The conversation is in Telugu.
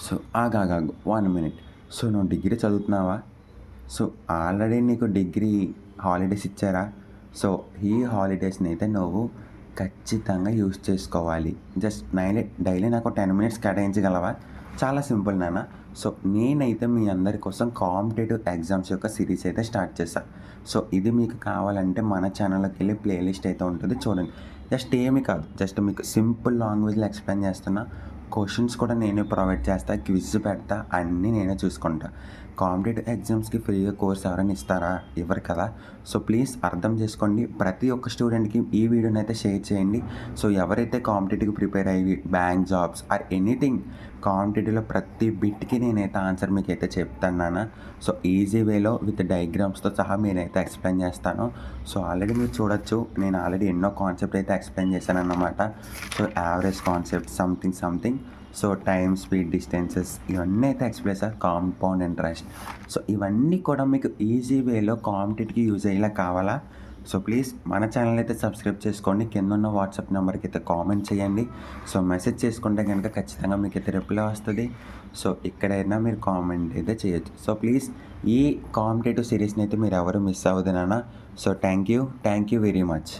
సో ఆగాగాగు 1 మినిట్. సో నువ్వు డిగ్రీ చదువుతున్నావా? సో ఆల్రెడీ నీకు డిగ్రీ హాలిడేస్ ఇచ్చారా? సో ఈ హాలిడేస్‌నైతే నువ్వు ఖచ్చితంగా యూజ్ చేసుకోవాలి. జస్ట్ డైలీ నాకు 10 మినిట్స్ కేటాయించగలవా? చాలా సింపుల్ నాన్న. సో నేనైతే మీ అందరి కోసం కాంపిటేటివ్ ఎగ్జామ్స్ యొక్క సిరీస్ అయితే స్టార్ట్ చేశా. సో ఇది మీకు కావాలంటే మన ఛానల్‌లోకెళ్ళి ప్లేలిస్ట్ అయితే ఉంటుంది చూడండి. జస్ట్ ఏమి కాదు. జస్ట్ మీకు సింపుల్ లాంగ్వేజ్‌లో ఎక్స్‌ప్లెయిన్ చేస్తున్నా. క్వెషన్స్ కూడా నేనే ప్రొవైడ్ చేస్తా. క్విజ్ పెడతా. అన్నీ నేనే చూసుకుంటా. కాంపిటేటివ్ ఎగ్జామ్స్‌కి ఫ్రీగా కోర్స్ ఎవరైనా ఇస్తారా? ఇవ్వరు కదా! సో ప్లీజ్ అర్థం చేసుకోండి. ప్రతి ఒక్క స్టూడెంట్‌కి ఈ వీడియోనైతే షేర్ చేయండి. సో ఎవరైతే కాంపిటేటివ్‌కి ప్రిపేర్ అయ్యి బ్యాంక్ జాబ్స్ ఆర్ ఎనీథింగ్ కాంపిటేటివ్‌లో ప్రతి బిట్‌కి నేనైతే ఆన్సర్ మీకైతే చెప్తాను నాన్న. సో ఈజీ వేలో విత్ డయాగ్రామ్స్‌తో సహా నేనైతే ఎక్స్‌ప్లెయిన్ చేస్తాను. సో ఆల్రెడీ మీరు చూడొచ్చు. నేను ఆల్రెడీ ఎన్నో కాన్సెప్ట్ అయితే ఎక్స్‌ప్లెయిన్ చేశానన్నమాట. So average concept something. So time, speed, distances ఇవన్నీ అయితే ఎక్స్‌ప్లెయిన్ చేశా. Compound interest. సో ఇవన్నీ కూడా మీకు ఈజీ వేలో కాంపిటేటివ్‌కి యూజ్ అయ్యేలా కావాలా? సో ప్లీజ్ మన ఛానల్ అయితే సబ్స్క్రైబ్ చేసుకోండి. కిందున్న వాట్సాప్ నెంబర్‌కి అయితే కామెంట్ చేయండి. సో మెసేజ్ చేసుకుంటే గనుక ఖచ్చితంగా మీకైతే రిప్లై వస్తది. సో ఇక్కడైనా మీరు కామెంట్ అయితే చేయొచ్చు. సో ప్లీజ్ ఈ కాంపిటేటివ్ సిరీస్‌ని అయితే మీరెవరు మిస్ అవ్వద్దు నాన్న. So thank you very much.